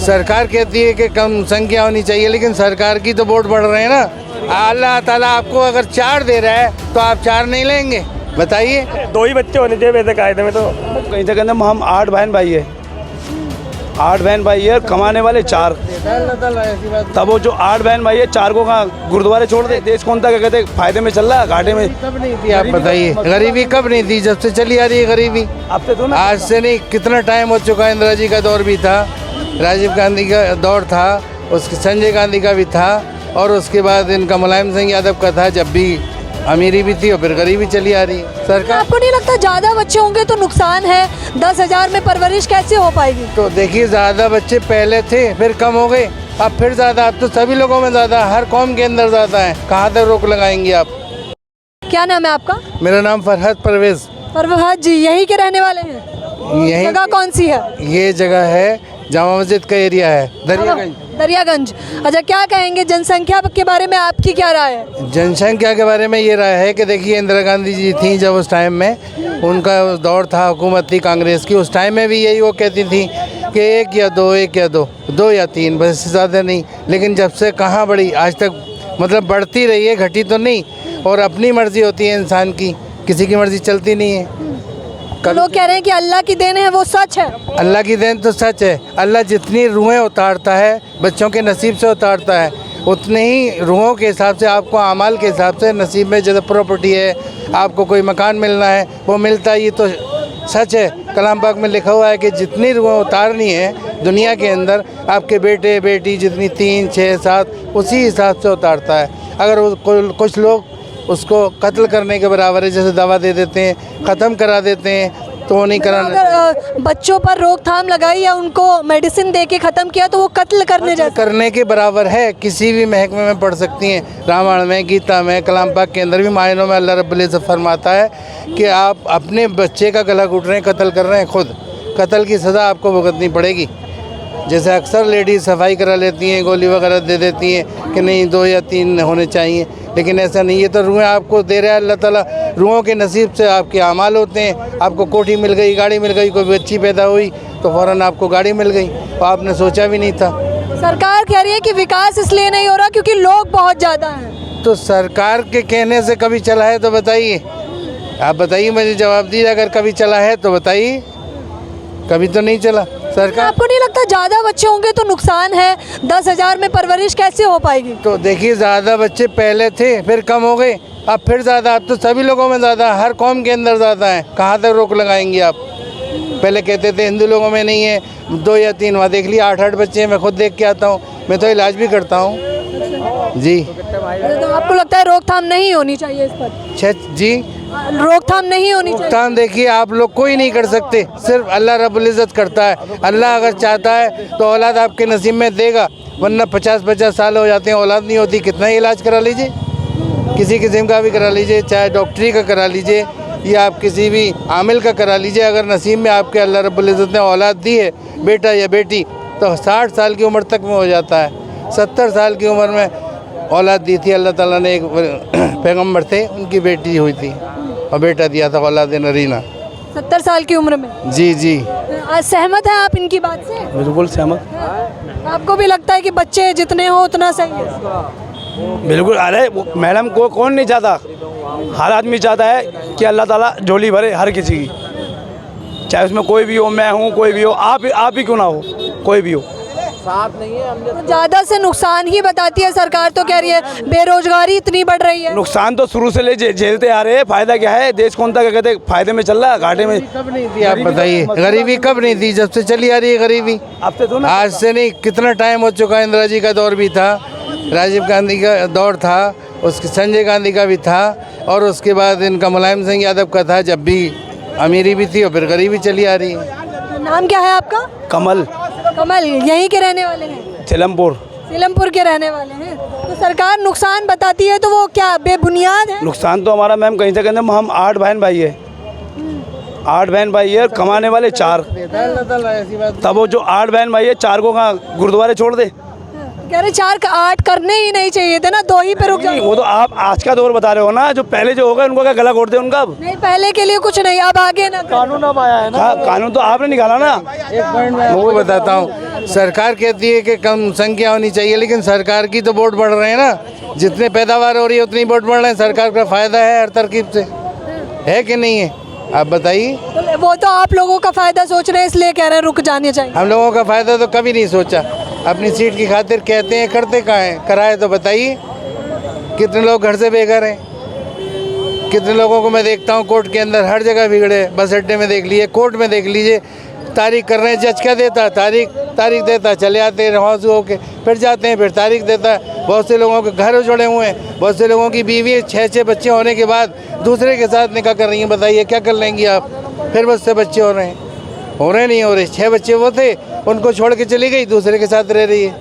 सरकार कहती है कि कम संख्या होनी चाहिए, लेकिन सरकार की तो वोट बढ़ रहे हैं ना। अल्लाह ताला आपको अगर 4 दे रहा है तो आप 4 नहीं लेंगे, बताइए। 2 ही बच्चे होने चाहिए वैसे कायदे में। तो कहीं से कहते हम 8 बहन भाई है, 8 बहन भाई है, कमाने वाले 4। तब वो जो 8 बहन भाई है 4 को कहाँ गुरुद्वारे छोड़ दे। देश कौन था क्या कहते फायदे में चल रहा है, घाटे में कब नहीं थी आप बताइए? गरीबी कब नहीं थी? जब से चली आ रही है गरीबी। अब तो ना आज से नहीं, कितना टाइम हो चुका है। इंदिरा जी का दौर भी था, राजीव गांधी का दौर था, उसके संजय गांधी का भी था, और उसके बाद इनका मुलायम सिंह यादव का था, जब भी अमीरी भी थी और फिर गरीबी चली आ रही है। सरकार आपको नहीं लगता ज़्यादा बच्चे होंगे तो नुकसान है? 10,000 में परवरिश कैसे हो पाएगी? तो देखिए, ज़्यादा बच्चे पहले थे, फिर कम हो गए, अब फिर ज़्यादा। अब तो सभी लोगों में ज़्यादा, हर कौम के अंदर ज़्यादा है। कहाँ तक रोक लगाएंगे आप? क्या नाम है आपका? मेरा नाम फरहत परवेज़। परवेज़ जी यहीं के रहने वाले हैं? यही जगह कौन सी है? ये जगह है जामा मस्जिद का एरिया है, दरियागंज। दरियागंज। अच्छा, क्या कहेंगे जनसंख्या के बारे में, आपकी क्या राय है? जनसंख्या के बारे में ये राय है कि देखिए, इंदिरा गांधी जी थी जब, उस टाइम में उनका दौर था, हुकूमत थी कांग्रेस की, उस टाइम में भी यही वो कहती थी कि 1 या 2, 1 या 2, 2 या 3, बस इससे ज़्यादा नहीं। लेकिन जब से कहाँ बढ़ी आज तक, मतलब बढ़ती रही है, घटी तो नहीं। और अपनी मर्जी होती है इंसान की, किसी की मर्जी चलती नहीं है। लोग कह रहे हैं कि अल्लाह की देन है, वो सच है? अल्लाह की देन तो सच है। अल्लाह जितनी रूहें उतारता है, बच्चों के नसीब से उतारता है, उतने ही रूहों के हिसाब से आपको, अमाल के हिसाब से नसीब में जैसे प्रॉपर्टी है, आपको कोई मकान मिलना है, वो मिलता है। ये तो सच है। कलाम पाक में लिखा हुआ है कि जितनी रूहें उतारनी है दुनिया के अंदर, आपके बेटे बेटी जितनी 3, 6, 7 उसी हिसाब से उतारता है। अगर कुछ लोग उसको कत्ल करने के बराबर है, जैसे दवा दे देते हैं, ख़त्म करा देते हैं, तो वो नहीं कराना। अगर बच्चों पर रोकथाम लगाई या उनको मेडिसिन दे के ख़त्म किया तो वो कत्ल करने के बराबर है। किसी भी महकमे में पढ़ सकती हैं, रामायण में, गीता में, कलाम पाक के अंदर भी मायनों में अल्लाह रब्बुल इज़्ज़त फरमाता है कि आप अपने बच्चे का गला घोट रहे हैं, कत्ल कर रहे हैं, खुद कत्ल की सज़ा आपको भुगतनी पड़ेगी। जैसे अक्सर लेडीज सफाई करा लेती हैं, गोली वगैरह दे देती हैं कि नहीं 2 या 3 होने चाहिए, लेकिन ऐसा नहीं। ये तो रूहें आपको दे रहा है अल्लाह ताला। रूहों के नसीब से आपके अमाल होते हैं। आपको कोठी मिल गई, गाड़ी मिल गई, कोई बच्ची पैदा हुई तो फ़ौरन आपको गाड़ी मिल गई, तो आपने सोचा भी नहीं था। सरकार कह रही है कि विकास इसलिए नहीं हो रहा क्योंकि लोग बहुत ज़्यादा हैं। तो सरकार के कहने से कभी चला है तो बताइए, आप बताइए, मुझे जवाब दीजिए। अगर कभी चला है तो बताइए, कभी तो नहीं चला। सरकार आपको नहीं लगता ज़्यादा बच्चे होंगे तो नुकसान है? 10,000 में परवरिश कैसे हो पाएगी? तो देखिए, ज़्यादा बच्चे पहले थे, फिर कम हो गए, अब फिर ज़्यादा। अब तो सभी लोगों में ज़्यादा, हर कौम के अंदर ज़्यादा है। कहाँ तक रोक लगाएंगे आप? पहले कहते थे हिंदू लोगों में नहीं है, 2 या 3, वहाँ देख लिया 8-8 बच्चे हैं। मैं खुद देख के आता हूँ, मैं तो इलाज भी करता हूँ जी। तो आपको लगता है रोकथाम नहीं होनी चाहिए इस पर? जी, रोकथाम नहीं होनी चाहिए? रोकथाम देखिए, आप लोग कोई नहीं कर सकते, सिर्फ अल्लाह रब्बुल इज़्ज़त करता है। अल्लाह अगर चाहता है तो औलाद आपके नसीब में देगा, वरना 50-50 साल हो जाते हैं, औलाद नहीं होती। कितना ही इलाज करा लीजिए, किसी किस्म का भी करा लीजिए, चाहे डॉक्टरी का करा लीजिए या आप किसी भी आमिल का करा लीजिए। अगर नसीब में आपके अल्लाह रब्बुल इज़्ज़त ने औलाद दी है, बेटा या बेटी, तो 60 साल की उम्र तक में हो जाता है। 70 साल की उम्र में औलाद दी थी अल्लाह ताला ने, एक पैगम्बर थे, उनकी बेटी हुई थी और बेटा दिया था, औलाद नरीना। 70 साल की उम्र में? जी जी। सहमत हैं आप इनकी बात से? बिल्कुल सहमत। आपको भी लगता है कि बच्चे जितने हो उतना सही है? बिल्कुल। अरे मैडम को कौन नहीं चाहता, हर आदमी चाहता है कि अल्लाह ताला झोली भरे हर किसी की, चाहे उसमें कोई भी हो, मैं हूँ, कोई भी हो, आप ही क्यों ना हो, कोई भी हो। तो ज़्यादा से नुकसान ही बताती है सरकार, तो कह रही है बेरोजगारी इतनी बढ़ रही है। नुकसान तो शुरू से ले झेलते आ रहे हैं, फायदा क्या है? देश कौन था क्या कहते फायदे में चल रहा है, घाटे में कब नहीं थी आप बताइए? गरीबी कब नहीं थी? जब से चली आ रही है गरीबी। अब तो ना आज से नहीं, कितना टाइम हो चुका है। इंदिरा जी का दौर भी था, राजीव गांधी का दौर था, उसके संजय गांधी का भी था, और उसके बाद इनका मुलायम सिंह यादव का था, जब भी अमीरी भी थी और फिर गरीबी चली आ रही है। नाम क्या है आपका? कमल। कमल, यहीं के रहने वाले हैं? सीलमपुर के रहने वाले हैं। तो सरकार नुकसान बताती है तो वो क्या बेबुनियाद है? नुकसान तो हमारा मैम कहीं से कहते हम 8 बहन भाई है, 8 बहन भाई है, कमाने वाले 4। तब वो जो 8 बहन भाई है 4 को कहाँ गुरुद्वारे छोड़ दे। कह रहे 4 का 8 करने ही नहीं चाहिए थे ना, 2 ही पे रुक जाओ। वो तो आप आज का दौर बता रहे हो ना, जो पहले जो होगा उनको क्या गला घोट दे उनका। नहीं, पहले के लिए कुछ नहीं, अब आगे ना कानून अब आया है ना। कानून तो आपने निकाला ना। एक पॉइंट मैं आपको बताता हूँ, सरकार कहती है कि कम संख्या होनी चाहिए, लेकिन सरकार की तो वोट बढ़ रहे हैं ना। जितने पैदावार हो रही है उतनी वोट बढ़ रहे हैं। सरकार का फ़ायदा है हर तरकीब से, है कि नहीं है? आप बताइए। तो वो तो आप लोगों का फ़ायदा सोच रहे हैं इसलिए कह रहे हैं रुक जाने चाहिए। हम लोगों का फ़ायदा तो कभी नहीं सोचा। अपनी सीट की खातिर कहते हैं, करते कहाँ हैं? कराए तो बताइए। कितने लोग घर से बेघर हैं? कितने लोगों को मैं देखता हूँ कोर्ट के अंदर हर जगह बिगड़े। बस अड्डे में देख लीजिए, कोर्ट में देख लीजिए, तारीख कर रहे हैं, जज क्या देता है? तारीख देता है, चले आते हैं रवाजू होके, फिर जाते हैं, फिर तारीख देता है। बहुत से लोगों के घर उजड़े हुए हैं, बहुत से लोगों की बीवी 6 बच्चे होने के बाद दूसरे के साथ निकाह कर रही हैं। बताइए क्या कर लेंगी आप? फिर बस से बच्चे हो रहे हैं, नहीं हो रहे। 6 बच्चे वो थे, उनको छोड़ के चली गई, दूसरे के साथ रह रही है।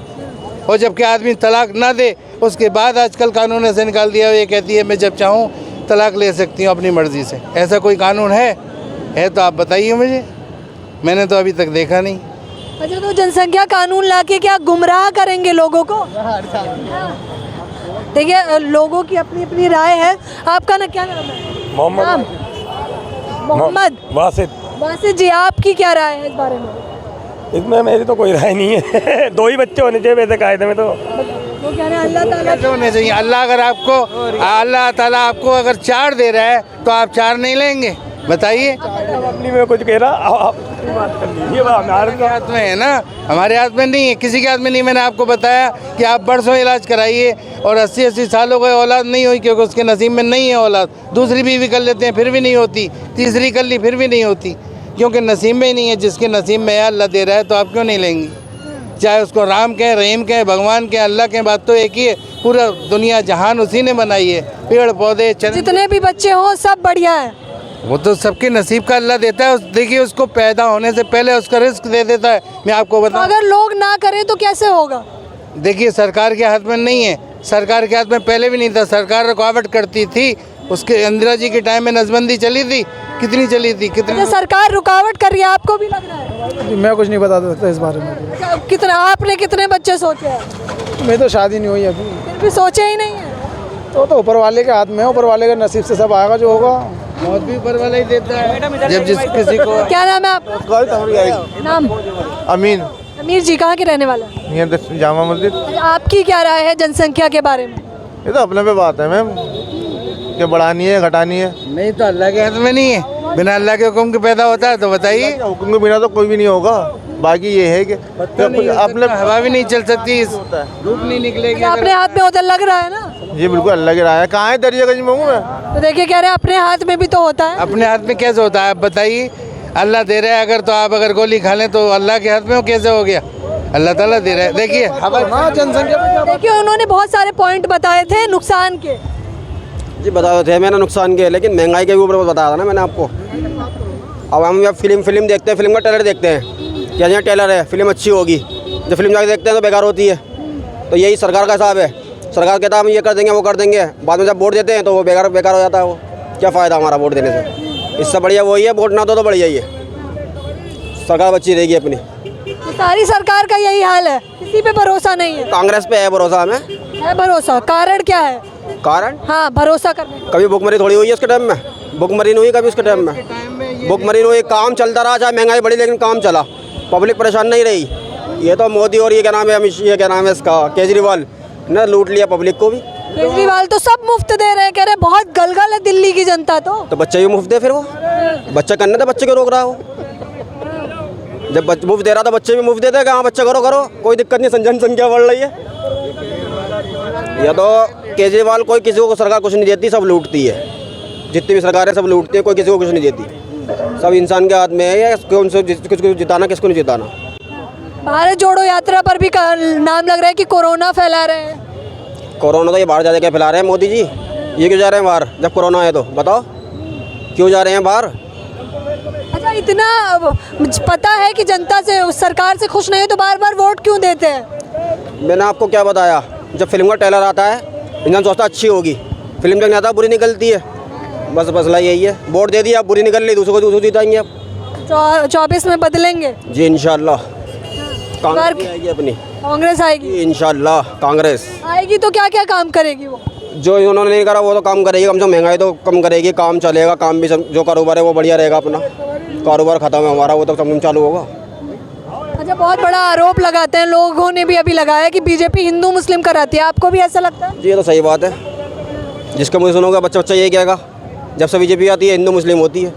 और जबकि आदमी तलाक ना दे उसके बाद आजकल कानून ऐसे निकाल दिया, ये कहती है मैं जब चाहूँ तलाक ले सकती हूँ अपनी मर्ज़ी से। ऐसा कोई कानून है तो आप बताइए मुझे, मैंने तो अभी तक देखा नहीं। अच्छा, तो जनसंख्या कानून लाके क्या गुमराह करेंगे लोगों को? देखिए, लोगों की अपनी अपनी राय है। आपका ना क्या नाम है? मोहम्मद मोहम्मद वासिद जी, आपकी क्या राय है इस बारे में? इसमें मेरी तो कोई राय नहीं है। 2 ही बच्चे होने चाहिए वैसे कायदे में तो। वो कह रहे हैं अल्लाह ताला कैसे होने चाहिए? अल्लाह ताला आपको अगर 4 दे रहा है तो आप 4 नहीं लेंगे? बताइए। अपनी में कुछ कह रहा, आप अपनी बात कर लीजिए। हमारे हाथ में है ना, हमारे हाथ में नहीं है, किसी के हाथ में नहीं। मैंने आपको बताया कि आप बरसों इलाज कराइए और 80 साल हो गए, औलाद नहीं हुई क्योंकि उसके नसीब में नहीं है औलाद। दूसरी बीवी कर लेते हैं फिर भी नहीं होती, तीसरी कर ली फिर भी नहीं होती, क्योंकि नसीब में ही नहीं है। जिसके नसीब में है अल्लाह दे रहा है तो आप क्यों नहीं लेंगी? चाहे उसको राम कहें, रहीम कहें, भगवान कहें, अल्लाह कहें, बात तो एक ही है। पूरा दुनिया जहान उसी ने बनाई है। पेड़ पौधे जितने भी बच्चे हों सब बढ़िया है। वो तो सबके नसीब का अल्लाह देता है। देखिए, उसको पैदा होने से पहले उसका रिस्क दे देता है। मैं आपको बताऊं, अगर लोग ना करें तो कैसे होगा? देखिए, सरकार के हाथ में नहीं है। सरकार के हाथ में पहले भी नहीं था। सरकार रुकावट करती थी। उसके इंदिरा जी के टाइम में नसबंदी चली थी, कितनी चली थी, कितनी। अच्छा, सरकार रुकावट कर रही है, आपको भी लग रहा है? मैं कुछ नहीं बता सकता इस बारे में। अच्छा, आपने कितने बच्चे सोचे हैं? मेरी तो शादी नहीं हुई अभी। फिर भी सोचे ही नहीं है? तो ऊपर वाले के हाथ में है, ऊपर वाले के नसीब से सब आएगा जो होगा। मौत भी ऊपर वाला ही देता है जब जिस किसी को। क्या नाम है आपका? नाम अमीन। अमीर जी, कहाँ के रहने वाले हैं? यहाँ जामा मस्जिद। अच्छा, आपकी क्या राय है जनसंख्या के बारे में? ये तो अपने पे बात है मैम, कि बढ़ानी है घटानी है। नहीं तो अल्लाह के हाथ में नहीं है। बिना अल्लाह के हुक्म के पैदा होता है तो बताइए। हुक्म के बिना तो कोई भी नहीं होगा। बाकी ये है कि अपने हवा भी नहीं चल सकती, धूप नहीं निकलेगी। अपने हाथ में होता लग रहा है ना? ये बिल्कुल अल्लाह की राय है। कहाँ है दरियागंज में हूँ मैं। तो देखिए, कह रहे हैं अपने हाथ में भी तो होता है। अपने हाथ में कैसे होता है आप बताइए? अल्लाह दे रहा है अगर, तो आप अगर गोली खा लें तो अल्लाह के हाथ में वो कैसे हो गया? अल्लाह ताला दे रहा है। देखिए, जनसंख्या देखिए, उन्होंने बहुत सारे पॉइंट बताए थे नुकसान के। जी बता थे मैंने नुकसान के, लेकिन महंगाई के ऊपर बताया था ना मैंने आपको। अब हम जब फिल्म देखते हैं, फिल्म का ट्रेलर देखते हैं कि यहाँ ट्रेलर है, फिल्म अच्छी होगी। जब फिल्म जाके देखते हैं तो बेकार होती है। तो यही सरकार का हिसाब है। सरकार कहता है हम ये कर देंगे वो कर देंगे, बाद में जब वोट देते हैं तो वो बेकार हो जाता है। वो क्या फ़ायदा हमारा वोट देने से? इससे बढ़िया वही है, वोट ना दो तो बढ़िया ही है, सरकार बच्ची रहेगी अपनी। तो सारी सरकार का यही हाल है, किसी पे भरोसा नहीं है। कांग्रेस पे है भरोसा हमें। है भरोसा? कारण क्या है? कारण हाँ, भरोसा करने। कभी भुखमरी थोड़ी हुई है उसके टाइम में? भुखमरी नहीं हुई कभी उसके टाइम में। भुखमरी नहीं हुई, काम चलता रहा, चाहे महंगाई बढ़ी लेकिन काम चला, पब्लिक परेशान नहीं रही। ये तो मोदी और ये क्या नाम है, ये क्या नाम है इसका, केजरीवाल ने लूट लिया पब्लिक को भी। केजरीवाल तो सब मुफ्त दे रहे हैं, कह रहे बहुत गलगल है दिल्ली की जनता। तो बच्चे भी मुफ्त दे, फिर वो बच्चा करने तो बच्चे को रोक रहा है वो। जब मुफ्त दे रहा था बच्चे भी मुफ्त देते हैं, हाँ बच्चा करो कोई दिक्कत नहीं, जनसंख्या बढ़ रही है। या तो केजरीवाल, कोई किसी को सरकार कुछ नहीं देती, सब लूटती है। जितनी भी सरकारें सब लूटती है, कोई किसी को कुछ नहीं देती। सब इंसान के हाथ में है, कौन से किसको जिताना किसको नहीं जिताना। भारत जोड़ो यात्रा पर भी नाम लग रहा है कि कोरोना फैला रहे हैं। कोरोना तो ये बाहर जा क्या फैला रहे हैं मोदी जी? ये क्यों जा रहे हैं बाहर जब कोरोना है? तो बताओ क्यों जा रहे हैं बाहर? अच्छा, इतना पता है कि जनता से, उस सरकार से खुश नहीं है तो बार बार वोट क्यों देते हैं? मैंने आपको क्या बताया, जब फिल्म का ट्रेलर आता है इंसान सोचता अच्छी होगी, फिल्म जब नहीं आता बुरी निकलती है। बस मसला यही है, वोट दे दिया, अब बुरी निकल रही, दूसरों को जिताएंगे अब। 24 में बदलेंगे जी इंशाल्लाह। कांग्रेस आएगी अपनी, कांग्रेस आएगी इंशाल्लाह। कांग्रेस आएगी तो क्या क्या काम करेगी वो? जो उन्होंने नहीं करा वो तो काम करेगी, कम से कम महंगाई तो कम करेगी, काम चलेगा, काम भी जो कारोबार है वो बढ़िया रहेगा अपना। कारोबार खत्म है हमारा, वो तो कम चालू होगा। अच्छा, बहुत बड़ा आरोप लगाते हैं, लोगों ने भी अभी लगाया कि बीजेपी हिंदू मुस्लिम कराती है, आपको भी ऐसा लगता है? जी ये तो सही बात है। जिसका मुझे सुनोगे बच्चा बच्चा ये कहेगा जब से बीजेपी आती है हिंदू मुस्लिम होती है।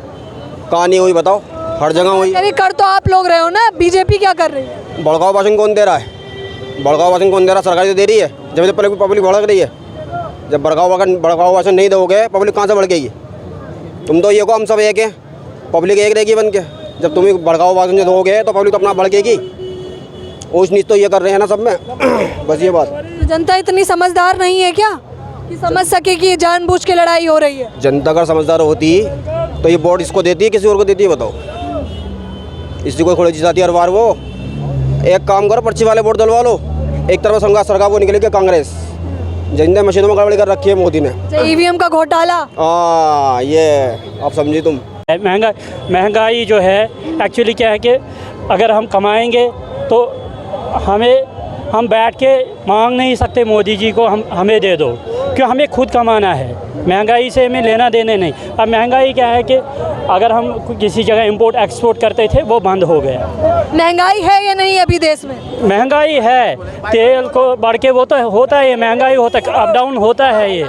कहाँ नहीं हुई बताओ, हर जगह हुई। अरे कर तो आप लोग रहे हो ना, बीजेपी क्या कर रही है? भड़काऊ भाषण कौन दे रहा है? भड़काऊ भाषण कौन दे रहा है? सरकार तो दे रही है। जब से पब्लिक भड़क रही है, जब भड़काऊ भाषण नहीं दोगे पब्लिक कहाँ से भड़केगी? तुम तो ये को हम सब एक है, पब्लिक एक रहेगी बन के। जब तुम भड़काऊ भाषण दोगे तो पब्लिक तो अपना भड़केगी। ऊँच नीच तो ये कर रहे हैं ना सब में। बस ये बात। तो जनता इतनी समझदार नहीं है क्या कि समझ सके कि जानबूझ के लड़ाई हो रही है? जनता अगर समझदार होती तो ये वोट इसको देती है, किसी और को देती है बताओ? इसी को थोड़ी जिताती है हर बार वो। एक काम करो, पर्ची वाले वोट डलवा लो। एक तरफ सरकार वो निकलेगी कांग्रेस, जिन मशीनों में गड़बड़ी कर रखी है मोदी ने। ईवीएम का घोटाला। हाँ ये आप समझी तुम। महंगाई जो है एक्चुअली क्या है कि अगर हम कमाएंगे तो हम बैठ के मांग नहीं सकते मोदी जी को हमें दे दो, क्यों? हमें खुद कमाना है। महंगाई से हमें लेना देने नहीं। अब महंगाई क्या है कि अगर हम किसी जगह इंपोर्ट एक्सपोर्ट करते थे वो बंद हो गया। महंगाई है या नहीं अभी देश में? महंगाई है, तेल को बढ़ के वो तो होता है, महंगाई होता है, अप डाउन होता है ये।